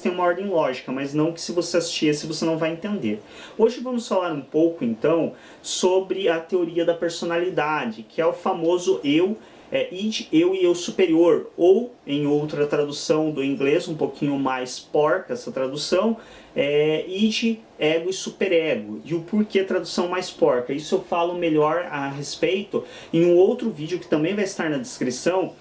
tem uma ordem lógica, mas não que se você assistir esse você não vai entender. Hoje vamos falar um pouco, então, sobre a teoria da personalidade, que é o famoso eu, id, eu e eu superior, ou, em outra tradução do inglês, um pouquinho mais porca essa tradução, id, ego e superego. E o porquê tradução mais porca? Isso eu falo melhor a respeito em um outro vídeo que também vai estar na descrição,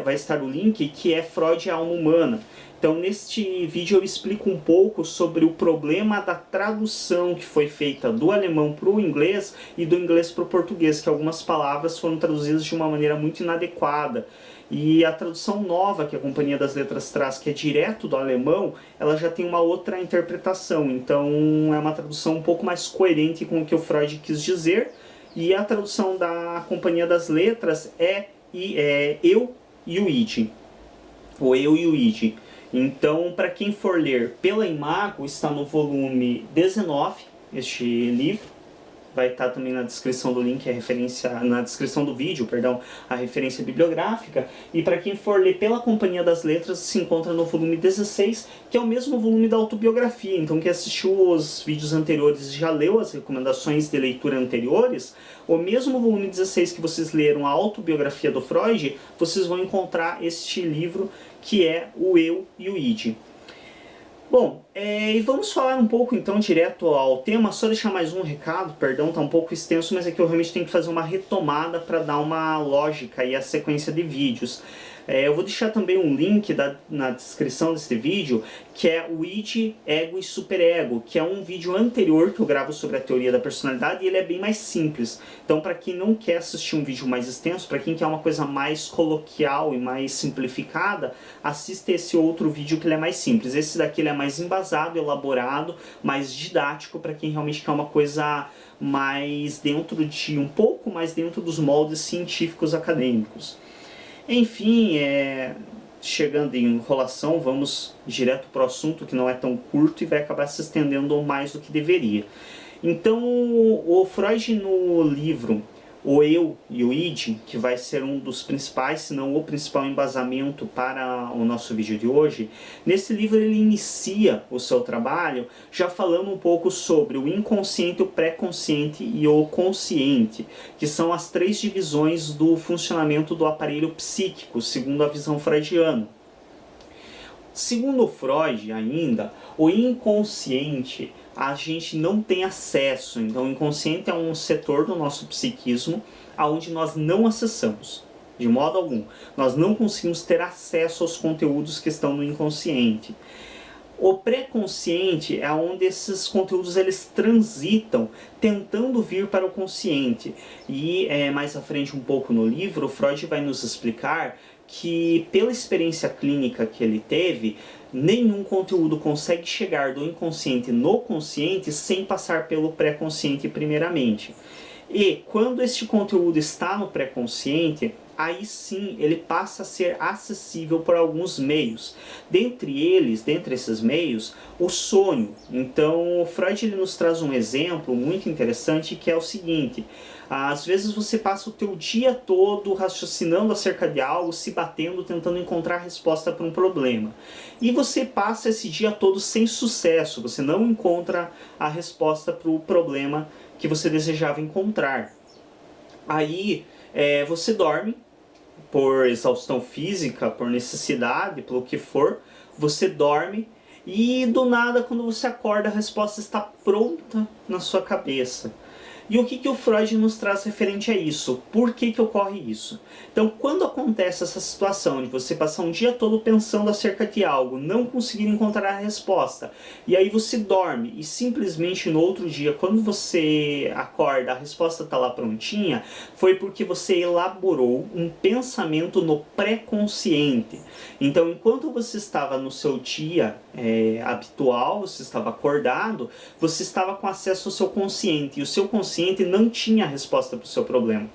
vai estar o link, que é Freud e a Alma Humana. Então, neste vídeo eu explico um pouco sobre o problema da tradução que foi feita do alemão para o inglês e do inglês para o português, que algumas palavras foram traduzidas de uma maneira muito inadequada. E a tradução nova que a Companhia das Letras traz, que é direto do alemão, ela já tem uma outra interpretação. Então, é uma tradução um pouco mais coerente com o que o Freud quis dizer. E a tradução da Companhia das Letras é eu e o id. O eu e o id. Então, para quem for ler pela Imago, está no volume 19, este livro. Vai estar também na descrição do link, na descrição do vídeo, perdão, a referência bibliográfica. E para quem for ler pela Companhia das Letras, se encontra no volume 16, que é o mesmo volume da autobiografia. Então, quem assistiu os vídeos anteriores e já leu as recomendações de leitura anteriores, o mesmo volume 16 que vocês leram, a autobiografia do Freud, vocês vão encontrar este livro, que é o Eu e o Id. Bom, e vamos falar um pouco então direto ao tema, só deixar mais um recado, perdão, tá um pouco extenso, mas é que eu realmente tenho que fazer uma retomada para dar uma lógica e a sequência de vídeos. Eu vou deixar também um link na descrição desse vídeo, que é o id, ego e superego, que é um vídeo anterior que eu gravo sobre a teoria da personalidade, e ele é bem mais simples. Então, para quem não quer assistir um vídeo mais extenso, para quem quer uma coisa mais coloquial e mais simplificada, assista esse outro vídeo que ele é mais simples. Esse daqui ele é mais embasado, elaborado, mais didático, para quem realmente quer uma coisa mais um pouco mais dentro dos moldes científicos acadêmicos. Enfim, chegando em enrolação, vamos direto para o assunto, que não é tão curto e vai acabar se estendendo mais do que deveria. Então, o Freud no livro O Eu e o Id, que vai ser um dos principais, se não o principal embasamento para o nosso vídeo de hoje, nesse livro ele inicia o seu trabalho já falando um pouco sobre o inconsciente, o pré-consciente e o consciente, que são as três divisões do funcionamento do aparelho psíquico, segundo a visão freudiana. Segundo Freud ainda, o inconsciente a gente não tem acesso. Então o inconsciente é um setor do nosso psiquismo aonde nós não acessamos, de modo algum. Nós não conseguimos ter acesso aos conteúdos que estão no inconsciente. O pré-consciente é onde esses conteúdos eles transitam, tentando vir para o consciente. E mais à frente um pouco no livro, o Freud vai nos explicar que pela experiência clínica que ele teve, nenhum conteúdo consegue chegar do inconsciente no consciente sem passar pelo pré-consciente primeiramente. E quando este conteúdo está no pré-consciente, aí sim ele passa a ser acessível por alguns meios. Dentre esses meios, o sonho. Então, Freud ele nos traz um exemplo muito interessante, que é o seguinte: às vezes você passa o teu dia todo raciocinando acerca de algo, se batendo, tentando encontrar a resposta para um problema. E você passa esse dia todo sem sucesso, você não encontra a resposta para o problema que você desejava encontrar. Aí você dorme, por exaustão física, por necessidade, pelo que for, você dorme e do nada, quando você acorda, a resposta está pronta na sua cabeça. E o que o Freud nos traz referente a isso? Por que ocorre isso? Então, quando acontece essa situação de você passar um dia todo pensando acerca de algo, não conseguir encontrar a resposta, e aí você dorme e simplesmente no outro dia, quando você acorda, a resposta está lá prontinha, foi porque você elaborou um pensamento no pré-consciente. Então, enquanto você estava no seu dia habitual, você estava acordado, você estava com acesso ao seu consciente, e o seu consciente não tinha a resposta para o seu problema.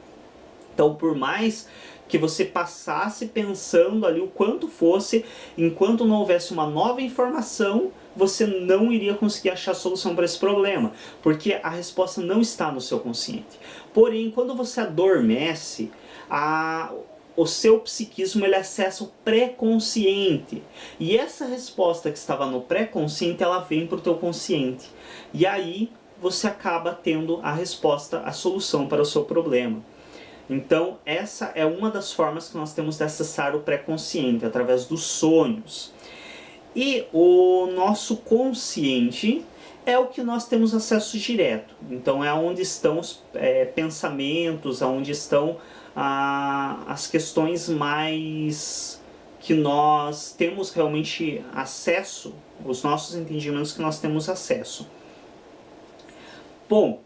Então, por mais que você passasse pensando ali o quanto fosse, enquanto não houvesse uma nova informação, você não iria conseguir achar a solução para esse problema, porque a resposta não está no seu consciente. Porém, quando você adormece, o seu psiquismo ele acessa o pré-consciente. E essa resposta que estava no pré-consciente, ela vem para o teu consciente. E aí você acaba tendo a resposta, a solução para o seu problema. Então essa é uma das formas que nós temos de acessar o pré-consciente, através dos sonhos. E o nosso consciente é o que nós temos acesso direto. Então é onde estão os pensamentos, onde estão as questões mais que nós temos realmente acesso, os nossos entendimentos que nós temos acesso. Bom,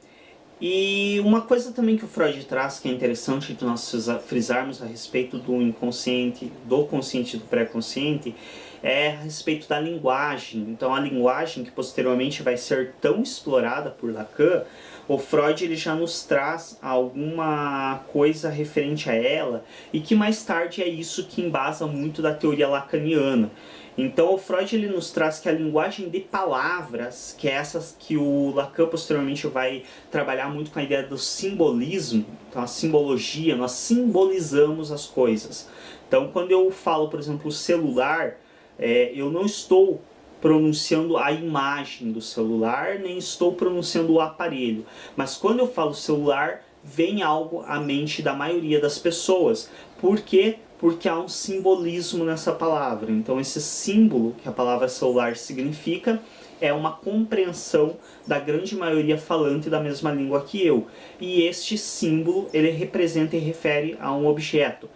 e uma coisa também que o Freud traz que é interessante de nós frisarmos a respeito do inconsciente, do consciente e do pré-consciente, é a respeito da linguagem. Então a linguagem, que posteriormente vai ser tão explorada por Lacan, o Freud ele já nos traz alguma coisa referente a ela, e que mais tarde é isso que embasa muito da teoria lacaniana. Então o Freud ele nos traz que a linguagem de palavras, que é essas que o Lacan posteriormente vai trabalhar muito com a ideia do simbolismo, então a simbologia, nós simbolizamos as coisas. Então quando eu falo, por exemplo, celular, eu não estou pronunciando a imagem do celular, nem estou pronunciando o aparelho. Mas quando eu falo celular, vem algo à mente da maioria das pessoas. Por quê? Porque há um simbolismo nessa palavra. Então esse símbolo que a palavra celular significa é uma compreensão da grande maioria falante da mesma língua que eu. E este símbolo ele representa e refere a um objeto.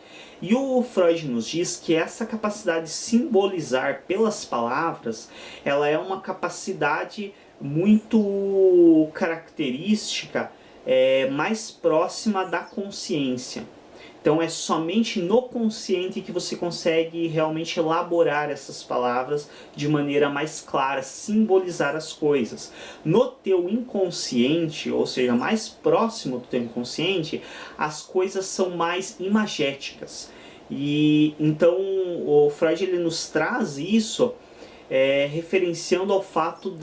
E o Freud nos diz que essa capacidade de simbolizar pelas palavras, ela é uma capacidade muito característica, mais próxima da consciência. Então é somente no consciente que você consegue realmente elaborar essas palavras de maneira mais clara, simbolizar as coisas. No teu inconsciente, ou seja, mais próximo do teu inconsciente, as coisas são mais imagéticas. E então o Freud ele nos traz isso referenciando ao fato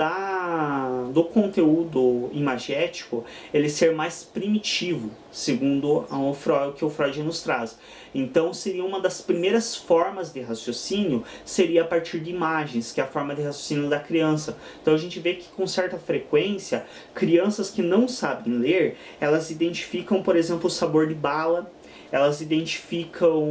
do conteúdo imagético ele ser mais primitivo, segundo o que o Freud nos traz. Então seria uma das primeiras formas de raciocínio, seria a partir de imagens, que é a forma de raciocínio da criança. Então a gente vê que com certa frequência, crianças que não sabem ler, elas identificam, por exemplo, o sabor de bala, elas identificam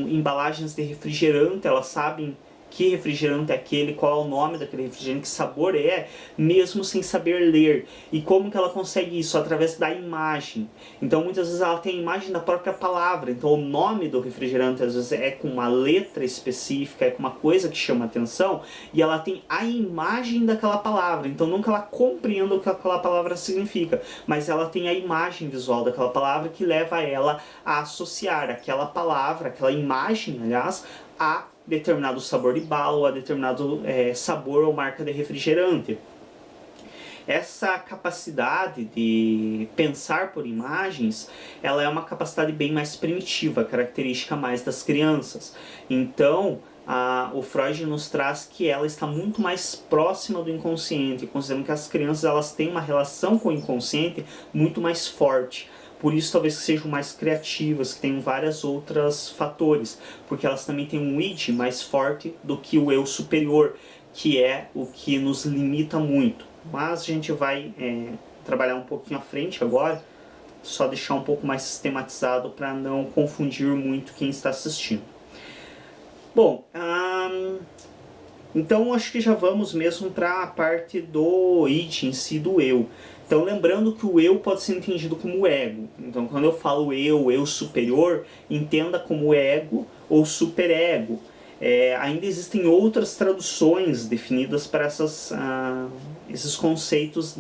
embalagens de refrigerante, elas sabem que refrigerante é aquele, qual é o nome daquele refrigerante, que sabor é, mesmo sem saber ler. E como que ela consegue isso? Através da imagem. Então muitas vezes ela tem a imagem da própria palavra. Então o nome do refrigerante às vezes é com uma letra específica, é com uma coisa que chama atenção, e ela tem a imagem daquela palavra. Então não que ela compreenda o que aquela palavra significa, mas ela tem a imagem visual daquela palavra que leva ela a associar aquela palavra, aquela imagem, aliás, a determinado sabor de bala ou a determinado sabor ou marca de refrigerante. Essa capacidade de pensar por imagens, ela é uma capacidade bem mais primitiva, característica mais das crianças. Então, o Freud nos traz que ela está muito mais próxima do inconsciente, considerando que as crianças elas têm uma relação com o inconsciente muito mais forte. Por isso talvez que sejam mais criativas, que tenham vários outros fatores, porque elas também têm um id mais forte do que o eu superior, que é o que nos limita muito. Mas a gente vai trabalhar um pouquinho à frente agora, só deixar um pouco mais sistematizado para não confundir muito quem está assistindo. Bom, então acho que já vamos mesmo para a parte do id em si, do eu. Então lembrando que o eu pode ser entendido como ego. Então quando eu falo eu superior, entenda como ego ou superego. Ainda existem outras traduções definidas para esses conceitos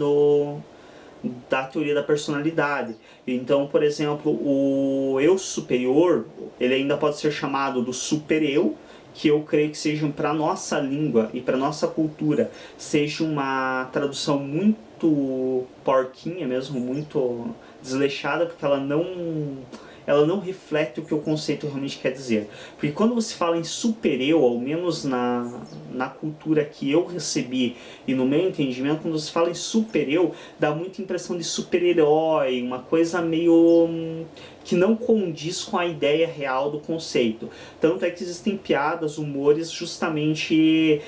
da teoria da personalidade. Então, por exemplo, o eu superior, ele ainda pode ser chamado do super-eu, que eu creio que seja para nossa língua e para nossa cultura, seja uma tradução muito porquinha mesmo, muito desleixada, porque ela não reflete o que o conceito realmente quer dizer. Porque quando você fala em super-eu, ao menos na cultura que eu recebi e no meu entendimento, quando você fala em super-eu, dá muita impressão de super-herói, uma coisa meio que não condiz com a ideia real do conceito. Tanto é que existem piadas, humores, justamente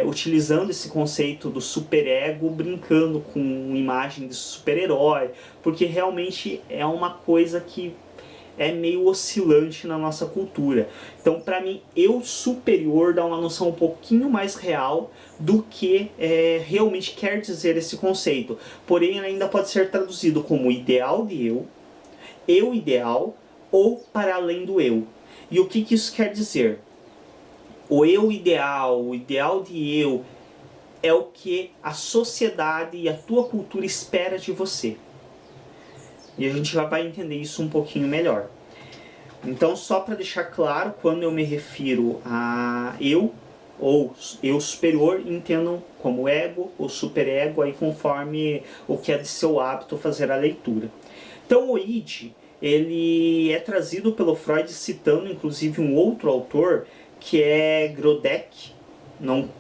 utilizando esse conceito do superego, brincando com imagem de super-herói, porque realmente é uma coisa que é meio oscilante na nossa cultura. Então, para mim, eu superior dá uma noção um pouquinho mais real do que realmente quer dizer esse conceito. Porém, ele ainda pode ser traduzido como ideal de eu ideal ou para além do eu. E o que isso quer dizer? O eu ideal, o ideal de eu, é o que a sociedade e a tua cultura espera de você. E a gente já vai entender isso um pouquinho melhor. Então, só para deixar claro, quando eu me refiro a eu ou eu superior, entendam como ego ou superego, aí conforme o que é de seu hábito fazer a leitura. Então, o id, ele é trazido pelo Freud citando inclusive um outro autor, que é Grodeck, não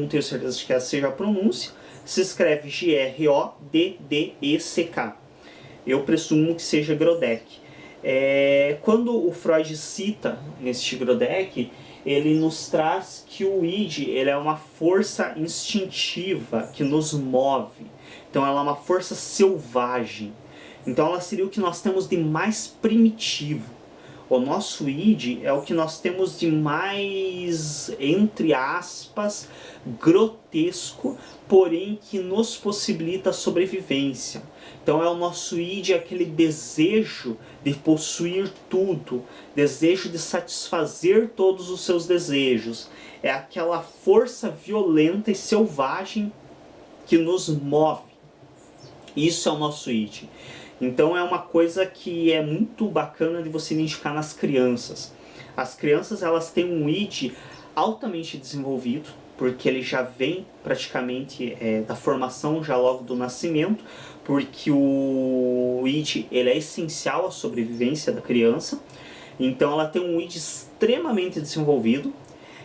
tenho certeza de que essa seja a pronúncia, se escreve G-R-O-D-D-E-C-K. Eu presumo que seja Grodeck. Quando o Freud cita este Grodeck, ele nos traz que o id ele é uma força instintiva que nos move. Então ela é uma força selvagem. Então ela seria o que nós temos de mais primitivo. O nosso id é o que nós temos de mais, entre aspas, grotesco, porém que nos possibilita a sobrevivência. Então é o nosso id, aquele desejo de possuir tudo, desejo de satisfazer todos os seus desejos. É aquela força violenta e selvagem que nos move. Isso é o nosso id. Então é uma coisa que é muito bacana de você identificar nas crianças. As crianças, elas têm um id altamente desenvolvido, porque ele já vem praticamente da formação já logo do nascimento, porque o id ele é essencial à sobrevivência da criança. Então ela tem um id extremamente desenvolvido.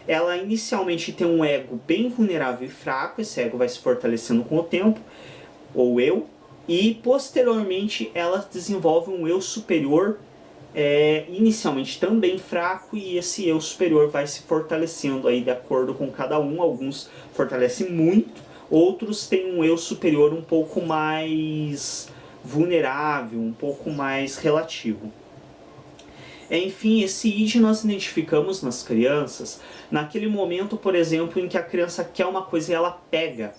Ela inicialmente tem um ego bem vulnerável e fraco, esse ego vai se fortalecendo com o tempo, ou eu. E posteriormente ela desenvolve um eu superior, inicialmente também fraco, e esse eu superior vai se fortalecendo aí de acordo com cada um. Alguns fortalecem muito, outros têm um eu superior um pouco mais vulnerável, um pouco mais relativo. Enfim, esse id nós identificamos nas crianças naquele momento, por exemplo, em que a criança quer uma coisa e ela pega.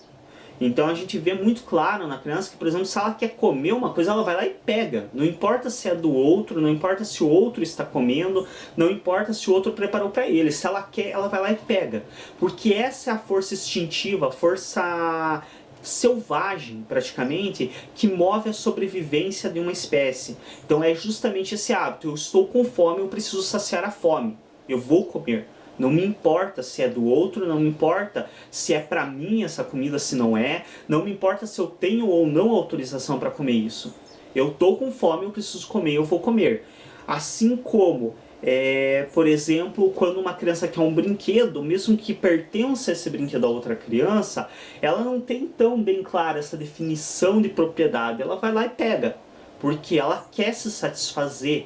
Então a gente vê muito claro na criança que, por exemplo, se ela quer comer uma coisa, ela vai lá e pega. Não importa se é do outro, não importa se o outro está comendo, não importa se o outro preparou para ele. Se ela quer, ela vai lá e pega. Porque essa é a força instintiva, a força selvagem, praticamente, que move a sobrevivência de uma espécie. Então é justamente esse hábito. Eu estou com fome, eu preciso saciar a fome. Eu vou comer. Não me importa se é do outro, não me importa se é pra mim essa comida, se não é. Não me importa se eu tenho ou não autorização para comer isso. Eu tô com fome, eu preciso comer, eu vou comer. Assim como, por exemplo, quando uma criança quer um brinquedo, mesmo que pertença esse brinquedo a outra criança, ela não tem tão bem clara essa definição de propriedade. Ela vai lá e pega, porque ela quer se satisfazer.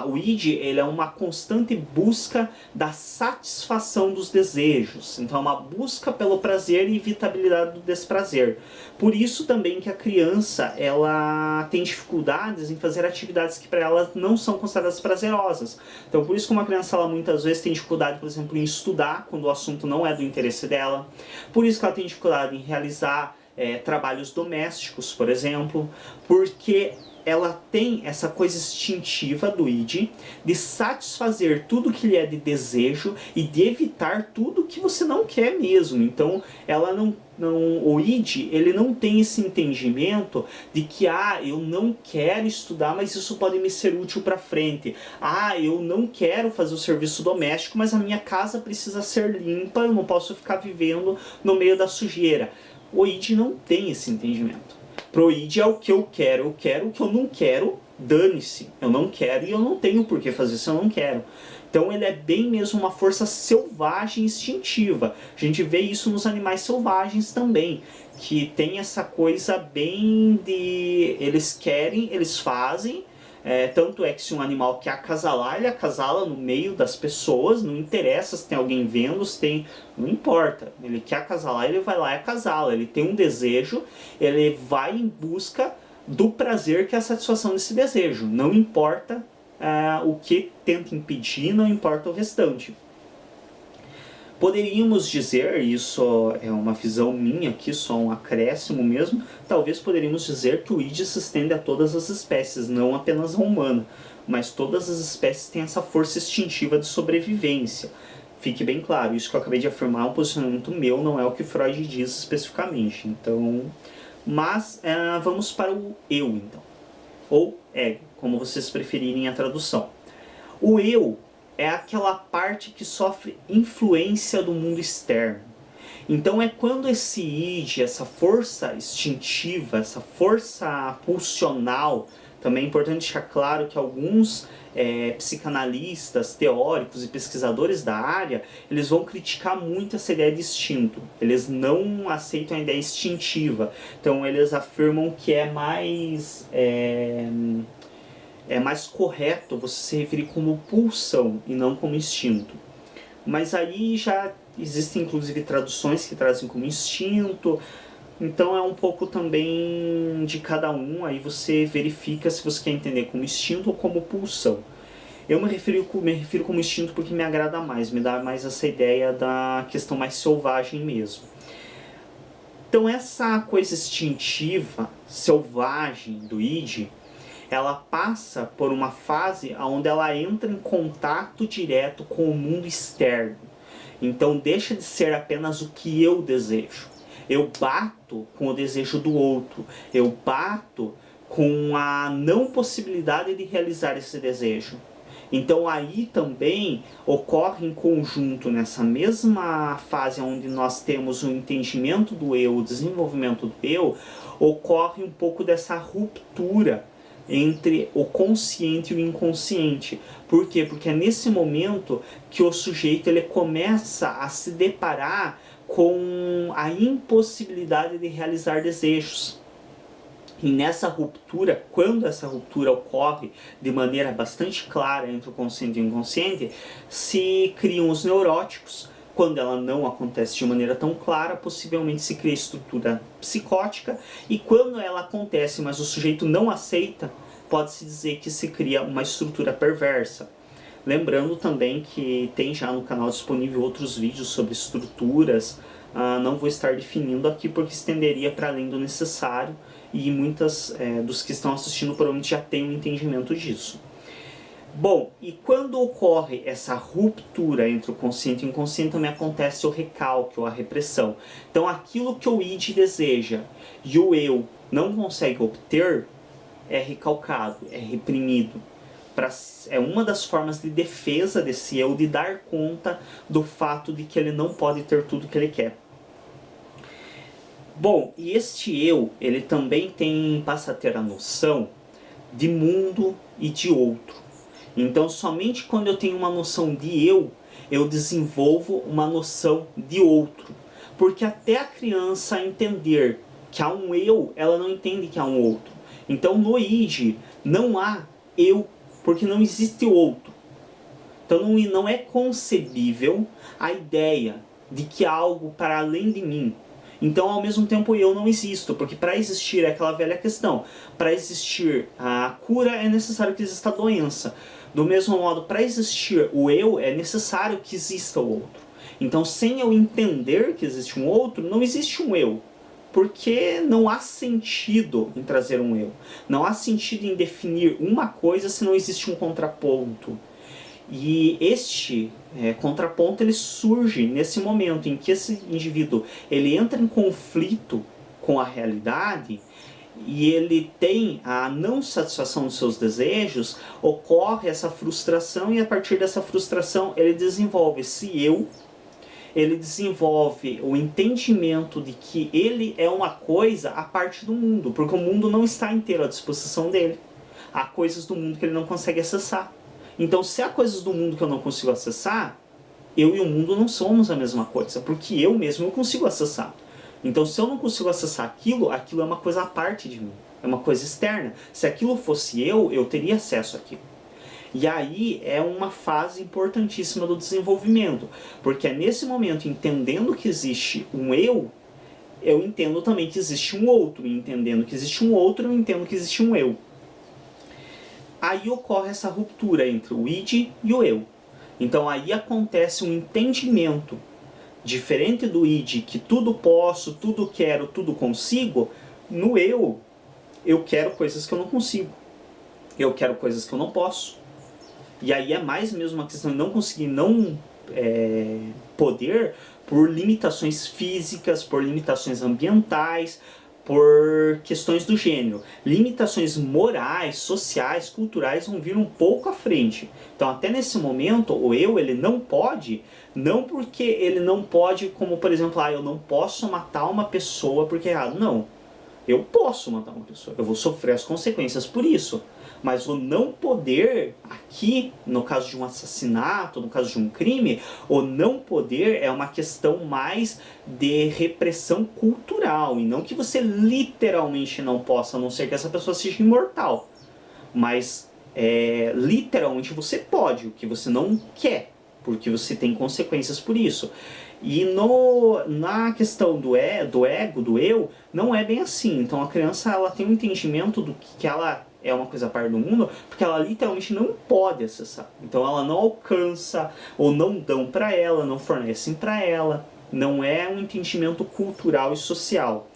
O id ele é uma constante busca da satisfação dos desejos. Então é uma busca pelo prazer e evitabilidade do desprazer. Por isso também que a criança ela tem dificuldades em fazer atividades que para ela não são consideradas prazerosas. Então por isso que uma criança ela muitas vezes tem dificuldade, por exemplo, em estudar quando o assunto não é do interesse dela. Por isso que ela tem dificuldade em realizar trabalhos domésticos, por exemplo, porque ela tem essa coisa instintiva do id de satisfazer tudo que lhe é de desejo e de evitar tudo que você não quer mesmo. Então ela o id ele não tem esse entendimento de que eu não quero estudar, mas isso pode me ser útil para frente. Eu não quero fazer o serviço doméstico, mas a minha casa precisa ser limpa, eu não posso ficar vivendo no meio da sujeira. O id não tem esse entendimento. Pro id é o que eu quero, o que eu não quero, dane-se. Eu não quero e eu não tenho por que fazer se eu não quero. Então ele é bem mesmo uma força selvagem instintiva. A gente vê isso nos animais selvagens também, que tem essa coisa bem de eles querem, eles fazem, Tanto é que se um animal quer acasalar, ele acasala no meio das pessoas, não interessa se tem alguém vendo, se tem... não importa. Ele quer acasalar, ele vai lá e acasala. Ele tem um desejo, ele vai em busca do prazer que é a satisfação desse desejo. Não importa o que tenta impedir, não importa o restante. Poderíamos dizer, isso é uma visão minha aqui, só um acréscimo mesmo, talvez poderíamos dizer que o id se estende a todas as espécies, não apenas a humana, mas todas as espécies têm essa força instintiva de sobrevivência. Fique bem claro, isso que eu acabei de afirmar é um posicionamento meu, não é o que Freud diz especificamente. Então, mas vamos para o eu, então, ou ego, como vocês preferirem a tradução. O eu é aquela parte que sofre influência do mundo externo. Então é quando esse id, essa força instintiva, essa força pulsional, também é importante deixar claro que alguns psicanalistas, teóricos e pesquisadores da área, eles vão criticar muito essa ideia de instinto. Eles não aceitam a ideia instintiva. Então eles afirmam que é mais correto você se referir como pulsão e não como instinto. Mas aí já existem inclusive traduções que trazem como instinto, então é um pouco também de cada um, aí você verifica se você quer entender como instinto ou como pulsão. Eu me refiro como instinto porque me agrada mais, me dá mais essa ideia da questão mais selvagem mesmo. Então essa coisa instintiva, selvagem do id, ela passa por uma fase onde ela entra em contato direto com o mundo externo. Então deixa de ser apenas o que eu desejo. Eu bato com o desejo do outro. Eu bato com a não possibilidade de realizar esse desejo. Então aí também ocorre em conjunto, nessa mesma fase onde nós temos o entendimento do eu, o desenvolvimento do eu, ocorre um pouco dessa ruptura entre o consciente e o inconsciente. Por quê? Porque é nesse momento que o sujeito ele começa a se deparar com a impossibilidade de realizar desejos. E nessa ruptura, quando essa ruptura ocorre de maneira bastante clara entre o consciente e o inconsciente, se criam os neuróticos. Quando ela não acontece de maneira tão clara, possivelmente se cria estrutura psicótica, e quando ela acontece, mas o sujeito não aceita, pode-se dizer que se cria uma estrutura perversa. Lembrando também que tem já no canal disponível outros vídeos sobre estruturas, não vou estar definindo aqui porque estenderia para além do necessário, e muitas dos que estão assistindo provavelmente já têm um entendimento disso. Bom, e quando ocorre essa ruptura entre o consciente e o inconsciente, também acontece o recalque ou a repressão. Então aquilo que o id deseja e o eu não consegue obter, é recalcado, é reprimido. É uma das formas de defesa desse eu, de dar conta do fato de que ele não pode ter tudo que ele quer. Bom, e este eu, ele também passa a ter a noção de mundo e de outro. Então somente quando eu tenho uma noção de eu desenvolvo uma noção de outro. Porque até a criança entender que há um eu, ela não entende que há um outro. Então no id não há eu, porque não existe o outro. Então não é concebível a ideia de que há algo para além de mim. Então ao mesmo tempo eu não existo, porque para existir é aquela velha questão. Para existir a cura é necessário que exista a doença. Do mesmo modo, para existir o eu é necessário que exista o outro. Então sem eu entender que existe um outro, não existe um eu. Porque não há sentido em trazer um eu. Não há sentido em definir uma coisa se não existe um contraponto. E este contraponto ele surge nesse momento em que esse indivíduo ele entra em conflito com a realidade e ele tem a não satisfação dos seus desejos, ocorre essa frustração e a partir dessa frustração ele desenvolve esse eu. Ele desenvolve o entendimento de que ele é uma coisa à parte do mundo, porque o mundo não está inteiro à disposição dele. Há coisas do mundo que ele não consegue acessar. Então, se há coisas do mundo que eu não consigo acessar, eu e o mundo não somos a mesma coisa, porque eu mesmo eu consigo acessar. Então, se eu não consigo acessar aquilo, aquilo é uma coisa à parte de mim. é uma coisa externa. Se aquilo fosse eu teria acesso àquilo. E aí é uma fase importantíssima do desenvolvimento, porque é nesse momento, entendendo que existe um eu entendo também que existe um outro, e entendendo que existe um outro, eu entendo que existe um eu. Aí ocorre essa ruptura entre o id e o eu. Então aí acontece um entendimento diferente do id, que tudo posso, tudo quero, tudo consigo. No eu quero coisas que eu não consigo. Eu quero coisas que eu não posso. E aí é mais mesmo uma questão de não conseguir, não poder, por limitações físicas, por limitações ambientais, por questões do gênero. Limitações morais, sociais, culturais vão vir um pouco à frente. Então até nesse momento o eu ele não pode, não porque ele não pode, como por exemplo, eu não posso matar uma pessoa porque é errado. Não, eu posso matar uma pessoa, eu vou sofrer as consequências por isso. Mas o não poder, aqui, no caso de um assassinato, no caso de um crime, o não poder é uma questão mais de repressão cultural. E não que você literalmente não possa, a não ser que essa pessoa seja imortal. Mas, literalmente você pode, o que você não quer, porque você tem consequências por isso. E na questão do ego, do eu, não é bem assim. Então a criança ela tem um entendimento do que ela é uma coisa a par do mundo, porque ela literalmente não pode acessar. Então ela não alcança, ou não dão para ela, não fornecem para ela. Não é um entendimento cultural e social.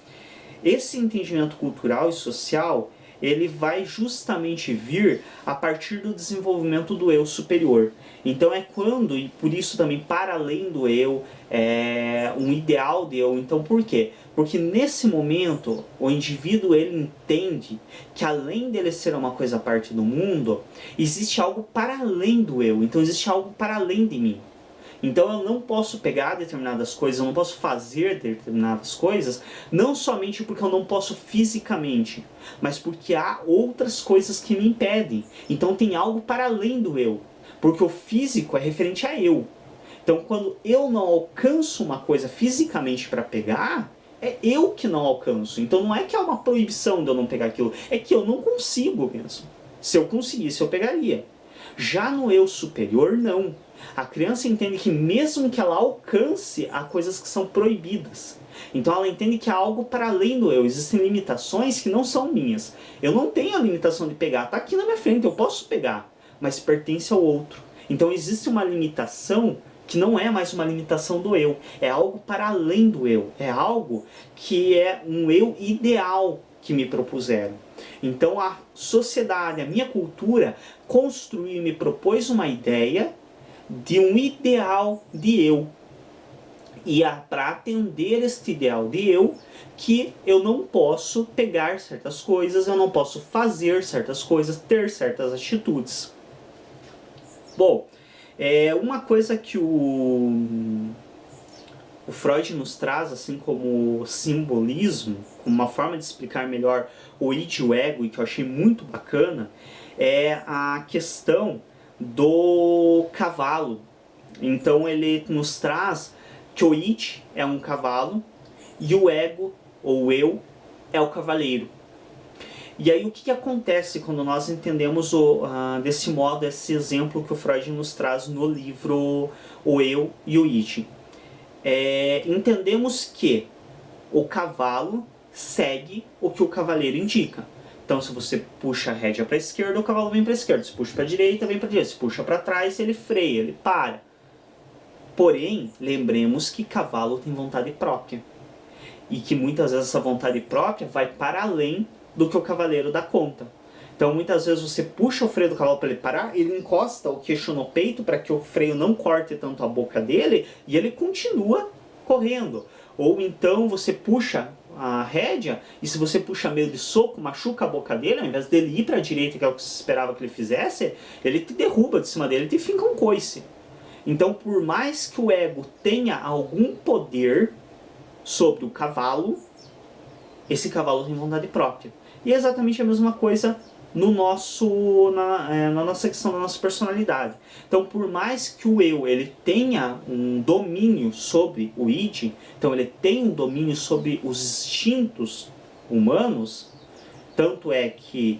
Esse entendimento cultural e social, ele vai justamente vir a partir do desenvolvimento do eu superior. Então é quando, e por isso também para além do eu, um ideal de eu. Então por quê? Porque nesse momento o indivíduo ele entende que além dele ser uma coisa à parte do mundo, existe algo para além do eu. Então existe algo para além de mim. Então eu não posso pegar determinadas coisas, eu não posso fazer determinadas coisas, não somente porque eu não posso fisicamente, mas porque há outras coisas que me impedem. Então tem algo para além do eu, porque o físico é referente a eu. Então quando eu não alcanço uma coisa fisicamente para pegar, é eu que não alcanço. Então não é que há uma proibição de eu não pegar aquilo, é que eu não consigo mesmo. Se eu conseguisse, eu pegaria. Já no eu superior, não. A criança entende que mesmo que ela alcance, há coisas que são proibidas. Então ela entende que há algo para além do eu. Existem limitações que não são minhas. Eu não tenho a limitação de pegar. Está aqui na minha frente, eu posso pegar. Mas pertence ao outro. Então existe uma limitação que não é mais uma limitação do eu. É algo para além do eu. É algo que é um eu ideal que me propuseram. Então a sociedade, a minha cultura, construiu e me propôs uma ideia de um ideal de eu. E para atender este ideal de eu, que eu não posso pegar certas coisas, eu não posso fazer certas coisas, ter certas atitudes. Bom, uma coisa que o Freud nos traz, assim como simbolismo, como uma forma de explicar melhor o id e o ego, e que eu achei muito bacana, é a questão do cavalo. Então ele nos traz que o id é um cavalo e o ego, ou eu, é o cavaleiro. E aí o que acontece quando nós entendemos desse modo, esse exemplo que o Freud nos traz no livro O Eu e o Id? Entendemos que o cavalo segue o que o cavaleiro indica. Então se você puxa a rédea para a esquerda, o cavalo vem para a esquerda. Se puxa para a direita, vem para a direita. Se puxa para trás, ele freia, ele para. Porém, lembremos que cavalo tem vontade própria. E que muitas vezes essa vontade própria vai para além do que o cavaleiro dá conta. Então muitas vezes você puxa o freio do cavalo para ele parar, ele encosta o queixo no peito para que o freio não corte tanto a boca dele e ele continua correndo. Ou então você puxa a rédea e se você puxa meio de soco, machuca a boca dele, ao invés dele ir para a direita, que é o que se esperava que ele fizesse, ele te derruba de cima dele e te finca um coice. Então por mais que o ego tenha algum poder sobre o cavalo, esse cavalo tem vontade própria. E é exatamente a mesma coisa na nossa questão da nossa personalidade. Então por mais que o eu ele tenha um domínio sobre o id, então ele tem um domínio sobre os instintos humanos, Tanto é que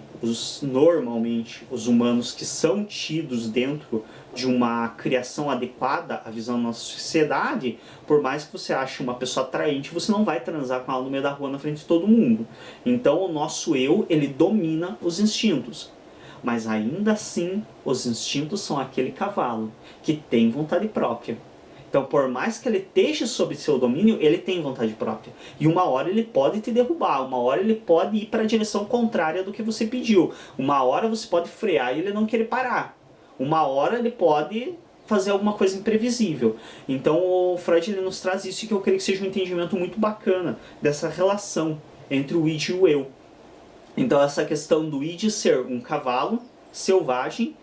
normalmente os humanos que são tidos dentro de uma criação adequada à visão da nossa sociedade, por mais que você ache uma pessoa atraente, você não vai transar com ela no meio da rua na frente de todo mundo. Então o nosso eu, ele domina os instintos. Mas ainda assim, os instintos são aquele cavalo que tem vontade própria. Então, por mais que ele esteja sob seu domínio, ele tem vontade própria. E uma hora ele pode te derrubar, uma hora ele pode ir para a direção contrária do que você pediu. Uma hora você pode frear e ele não querer parar. Uma hora ele pode fazer alguma coisa imprevisível. Então, o Freud ele nos traz isso, que eu creio que seja um entendimento muito bacana dessa relação entre o id e o eu. Então, essa questão do id ser um cavalo selvagem,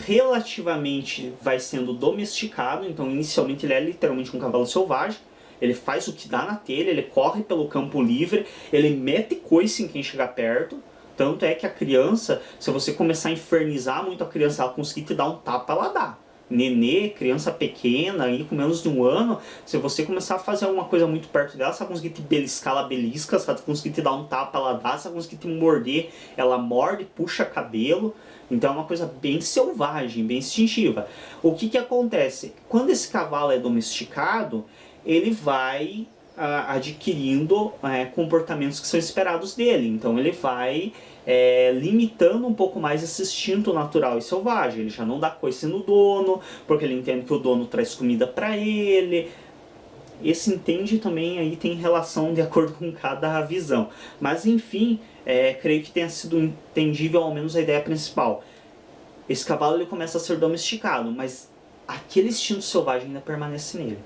relativamente vai sendo domesticado. Então inicialmente ele é literalmente um cavalo selvagem, ele faz o que dá na telha, ele corre pelo campo livre, ele mete coice em quem chegar perto. Tanto é que a criança, se você começar a infernizar muito a criança, ela conseguir te dar um tapa, ela dá. Nenê, criança pequena, aí com menos de 1 ano, se você começar a fazer alguma coisa muito perto dela, se ela conseguir te beliscar, ela belisca, se ela conseguir te dar um tapa, ela dá, se ela conseguir te morder, ela morde, puxa cabelo. Então é uma coisa bem selvagem, bem instintiva. O que acontece? Quando esse cavalo é domesticado, ele vai adquirindo comportamentos que são esperados dele. Então ele vai limitando um pouco mais esse instinto natural e selvagem. Ele já não dá coice no dono, porque ele entende que o dono traz comida para ele. Esse entende também aí tem relação de acordo com cada visão. Mas enfim, creio que tenha sido entendível ao menos a ideia principal. Esse cavalo ele começa a ser domesticado, mas aquele instinto selvagem ainda permanece nele.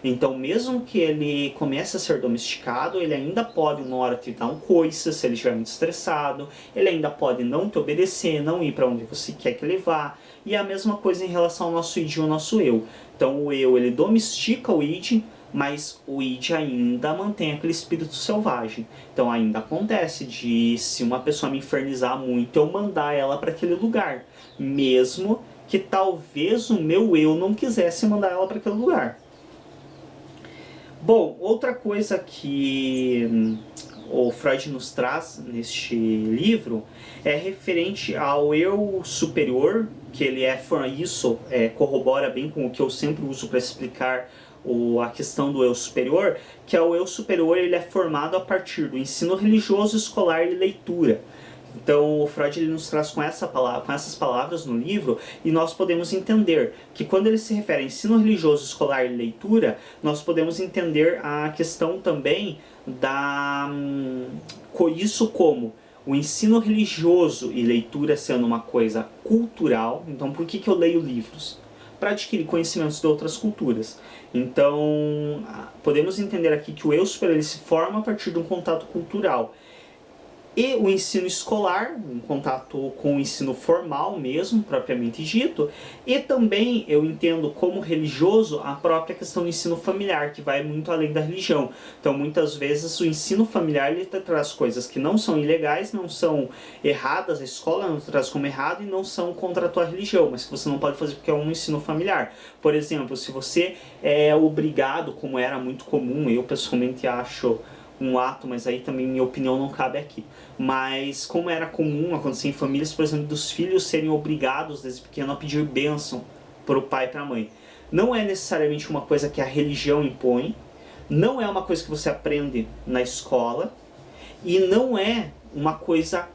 Então mesmo que ele comece a ser domesticado, ele ainda pode uma hora te dar um coice se ele estiver muito estressado, ele ainda pode não te obedecer, não ir para onde você quer que ele vá. E é a mesma coisa em relação ao nosso id e ao nosso eu. Então o eu ele domestica o id, mas o id ainda mantém aquele espírito selvagem. Então ainda acontece de, se uma pessoa me infernizar muito, eu mandar ela para aquele lugar, mesmo que talvez o meu eu não quisesse mandar ela para aquele lugar. Bom, outra coisa que o Freud nos traz neste livro é referente ao eu superior, que ele isso corrobora bem com o que eu sempre uso para explicar a questão do eu superior, que é o eu superior, ele é formado a partir do ensino religioso, escolar e leitura. Então o Freud ele nos traz com essas palavras no livro, e nós podemos entender que quando ele se refere a ensino religioso, escolar e leitura, nós podemos entender a questão também isso como o ensino religioso e leitura sendo uma coisa cultural. Então por que eu leio livros? Para adquirir conhecimentos de outras culturas. Então podemos entender aqui que o eu superior ele se forma a partir de um contato cultural. E o ensino escolar, um contato com o ensino formal mesmo, propriamente dito. E também eu entendo como religioso a própria questão do ensino familiar, que vai muito além da religião. Então muitas vezes o ensino familiar ele traz coisas que não são ilegais, não são erradas, a escola não traz como errado e não são contra a tua religião, mas que você não pode fazer porque é um ensino familiar. Por exemplo, se você é obrigado, como era muito comum, eu pessoalmente acho um ato, mas aí também minha opinião não cabe aqui. Mas como era comum acontecer em famílias, por exemplo, dos filhos serem obrigados desde pequeno a pedir bênção para o pai e para a mãe. Não é necessariamente uma coisa que a religião impõe, não é uma coisa que você aprende na escola, e não é uma coisa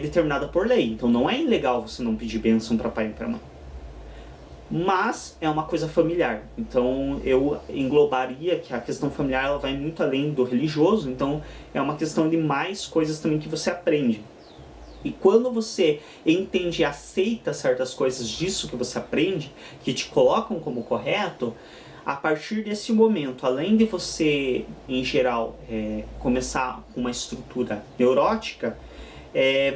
determinada por lei. Então não é ilegal você não pedir bênção para pai e para mãe. Mas é uma coisa familiar, então eu englobaria que a questão familiar ela vai muito além do religioso, então é uma questão de mais coisas também que você aprende. E quando você entende e aceita certas coisas disso que você aprende, que te colocam como correto, a partir desse momento, além de você, em geral, começar com uma estrutura neurótica,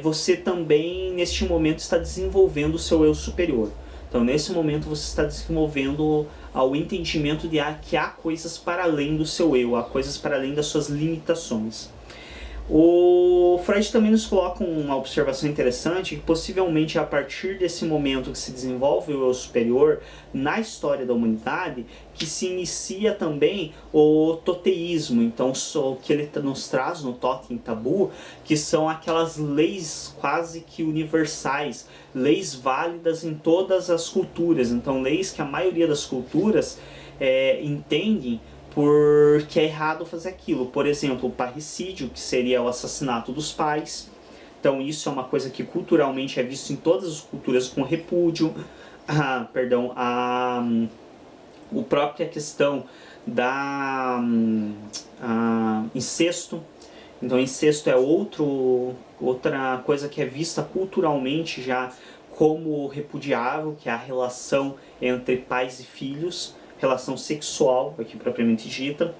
você também, neste momento, está desenvolvendo o seu eu superior. Então, nesse momento, você está desenvolvendo o entendimento de que há coisas para além do seu eu, há coisas para além das suas limitações. O Freud também nos coloca uma observação interessante, que possivelmente é a partir desse momento que se desenvolve o eu superior na história da humanidade, que se inicia também o toteísmo. Então, o que ele nos traz no Totem Tabu, que são aquelas leis quase que universais, leis válidas em todas as culturas. Então, leis que a maioria das culturas entendem porque é errado fazer aquilo. Por exemplo, o parricídio, que seria o assassinato dos pais. Então isso é uma coisa que culturalmente é visto em todas as culturas com repúdio. A própria questão da incesto. Então incesto é outra coisa que é vista culturalmente já como repudiável, que é a relação entre pais e filhos, relação sexual, aqui propriamente dita.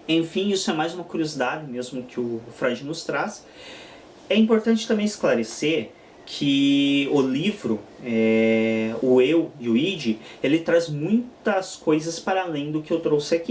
Enfim, isso é mais uma curiosidade mesmo que o Freud nos traz. É importante também esclarecer que o livro, o Eu e o Id, ele traz muitas coisas para além do que eu trouxe aqui.